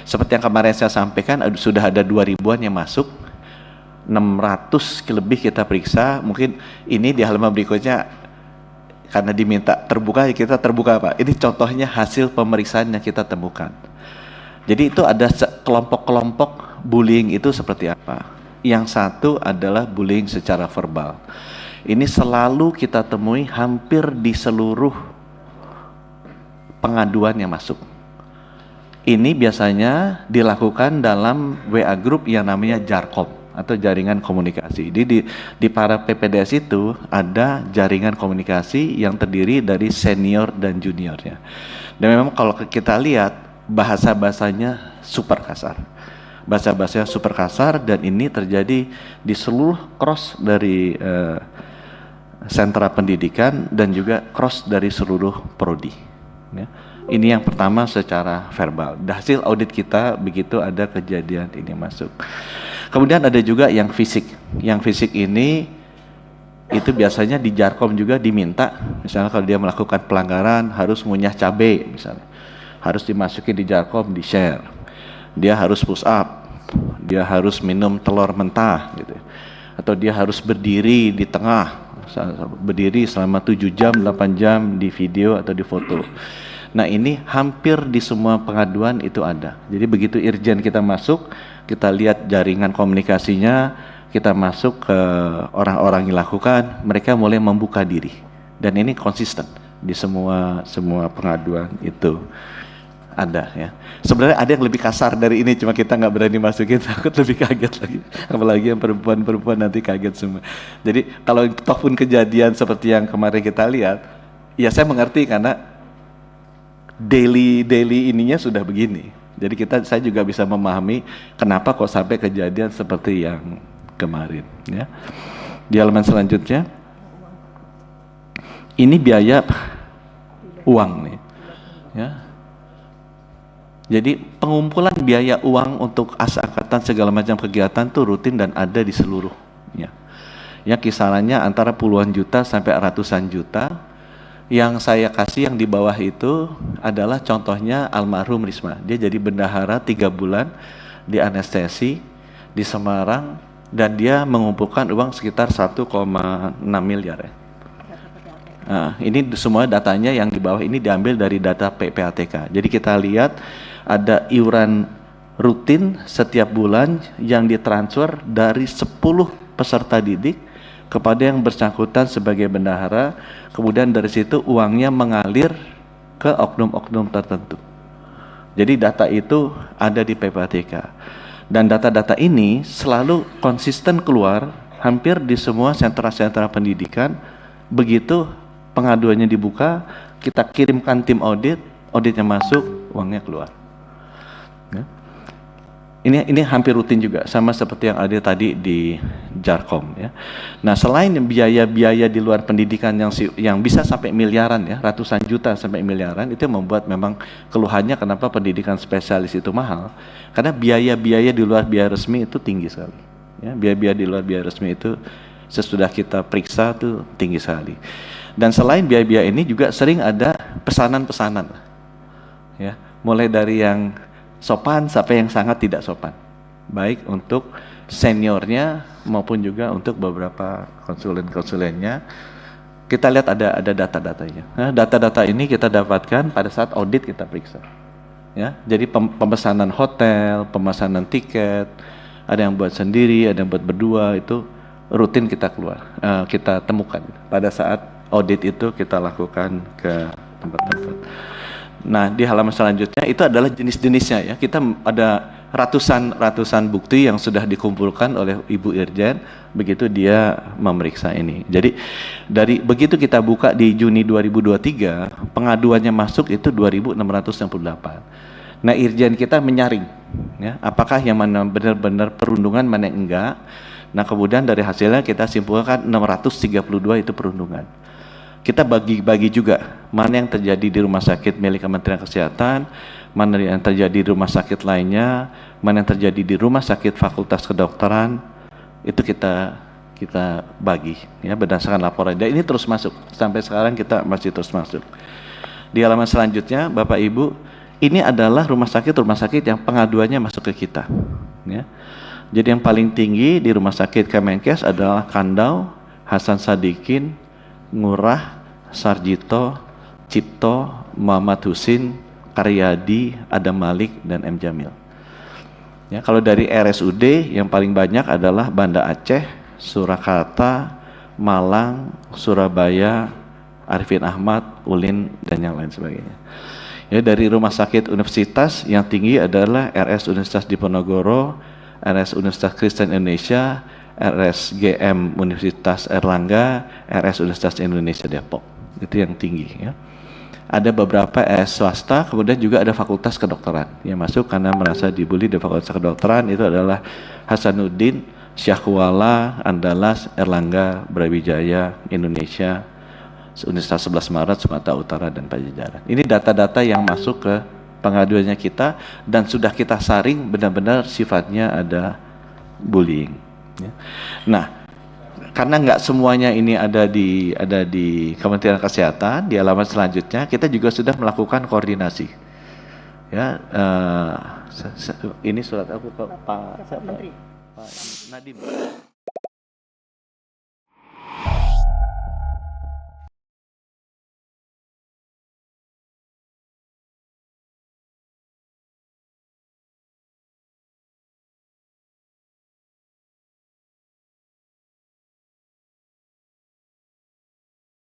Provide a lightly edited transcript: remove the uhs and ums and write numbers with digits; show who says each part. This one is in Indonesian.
Speaker 1: Seperti yang kemarin saya sampaikan, sudah ada 2.000-an yang masuk, 600 lebih kita periksa. Mungkin ini di halaman berikutnya, karena diminta terbuka, ya kita terbuka Pak. Ini contohnya hasil pemeriksaan yang kita temukan. Jadi itu ada kelompok-kelompok bullying itu seperti apa. Yang satu adalah bullying secara verbal. Ini selalu kita temui hampir di seluruh pengaduan yang masuk. Ini biasanya dilakukan dalam WA group yang namanya JARCOM atau jaringan komunikasi. Jadi di para PPDS itu ada jaringan komunikasi yang terdiri dari senior dan juniornya. Dan memang kalau kita lihat bahasa-bahasanya super kasar. Bahasa-bahasanya super kasar, dan ini terjadi di seluruh cross dari sentra pendidikan dan juga cross dari seluruh prodi. Ya. Ini yang pertama secara verbal. Hasil audit kita begitu ada kejadian ini masuk. Kemudian ada juga yang fisik. Yang fisik ini itu biasanya di JARCOM juga diminta. Misalnya kalau dia melakukan pelanggaran harus ngunyah cabai misalnya. Harus dimasukin di JARCOM, di share. Dia harus push up, dia harus minum telur mentah gitu. Atau dia harus berdiri di tengah, berdiri selama 7 jam, 8 jam di video atau di foto. Nah ini hampir di semua pengaduan itu ada. Jadi begitu Irjen kita masuk, kita lihat jaringan komunikasinya, kita masuk ke orang-orang yang lakukan, mereka mulai membuka diri. Dan ini konsisten di semua pengaduan itu ada ya. Sebenarnya ada yang lebih kasar dari ini, cuma kita nggak berani masukin, takut lebih kaget lagi. Apalagi yang perempuan-perempuan nanti kaget semua. Jadi kalau toh pun kejadian seperti yang kemarin kita lihat, ya saya mengerti karena daily ininya sudah begini. Jadi saya juga bisa memahami kenapa kok sampai kejadian seperti yang kemarin ya. Di halaman selanjutnya, ini biaya uang nih ya. Jadi pengumpulan biaya uang untuk angkatan segala macam kegiatan tuh rutin dan ada di seluruhnya. Ya kisarannya antara puluhan juta sampai ratusan juta. Yang saya kasih yang di bawah itu adalah contohnya almarhum Risma. Dia jadi bendahara 3 bulan di anestesi di Semarang dan dia mengumpulkan uang sekitar 1,6 miliar ya. Nah, ini semua datanya yang di bawah ini diambil dari data PPATK. Jadi kita lihat ada iuran rutin setiap bulan yang ditransfer dari 10 peserta didik kepada yang bersangkutan sebagai bendahara, kemudian dari situ uangnya mengalir ke oknum-oknum tertentu. Jadi data itu ada di PPATK. Dan data-data ini selalu konsisten keluar hampir di semua sentra-sentra pendidikan. Begitu pengaduannya dibuka, kita kirimkan tim audit, auditnya masuk, uangnya keluar. Ya. Ini hampir rutin juga, sama seperti yang ada tadi di JARCOM ya. Nah selain biaya-biaya di luar pendidikan yang bisa sampai miliaran ya, ratusan juta sampai miliaran, itu membuat memang keluhannya kenapa pendidikan spesialis itu mahal, karena biaya-biaya di luar biaya resmi itu tinggi sekali. Ya, biaya-biaya di luar biaya resmi itu sesudah kita periksa tuh tinggi sekali. Dan selain biaya-biaya ini juga sering ada pesanan-pesanan ya, mulai dari yang sopan sampai yang sangat tidak sopan, baik untuk seniornya maupun juga untuk beberapa konsulen-konsulennya. Kita lihat ada data-datanya. Nah, data-data ini kita dapatkan pada saat audit kita periksa ya. Jadi pemesanan hotel, pemesanan tiket, ada yang buat sendiri, ada yang buat berdua, itu rutin kita kita temukan pada saat audit itu kita lakukan ke tempat-tempat. Nah di halaman selanjutnya itu adalah jenis-jenisnya ya. Kita ada ratusan bukti yang sudah dikumpulkan oleh Ibu Irjen begitu dia memeriksa ini. Jadi dari begitu kita buka di Juni 2023, pengaduannya masuk itu 2.668. Nah Irjen kita menyaring ya, apakah yang mana benar-benar perundungan, mana yang enggak. Nah kemudian dari hasilnya kita simpulkan 632 itu perundungan. Kita bagi-bagi juga mana yang terjadi di rumah sakit milik Kementerian Kesehatan, mana yang terjadi di rumah sakit lainnya, mana yang terjadi di rumah sakit Fakultas Kedokteran, itu kita bagi ya berdasarkan laporan. Dan ini terus masuk sampai sekarang, kita masih terus masuk. Di halaman selanjutnya Bapak Ibu, ini adalah rumah sakit yang pengaduannya masuk ke kita. Ya. Jadi yang paling tinggi di rumah sakit Kemenkes adalah Kandau, Hasan Sadikin, Ngurah, Sarjito, Cipto, Muhammad Husin, Karyadi, Adam Malik, dan M. Jamil. Ya, kalau dari RSUD yang paling banyak adalah Banda Aceh, Surakarta, Malang, Surabaya, Arifin Ahmad, Ulin, dan yang lain sebagainya. Ya, dari rumah sakit universitas yang tinggi adalah RS Universitas Diponegoro, RS Universitas Kristen Indonesia, RSGM Universitas Erlangga, RS Universitas Indonesia Depok. Itu yang tinggi ya. Ada beberapa swasta, kemudian juga ada fakultas kedokteran yang masuk karena merasa dibully di fakultas kedokteran. Itu adalah Hasanuddin, Syahkuala, Andalas, Erlangga, Brawijaya, Indonesia, Universitas 11 Maret, Sumatera Utara, dan Pajajaran. Ini data-data yang masuk ke pengaduannya kita dan sudah kita saring benar-benar sifatnya ada bullying. Ya. Nah, karena nggak semuanya ini ada di Kementerian Kesehatan, di alamat selanjutnya kita juga sudah melakukan koordinasi. Ya, ini surat aku ke Pak Nadiem.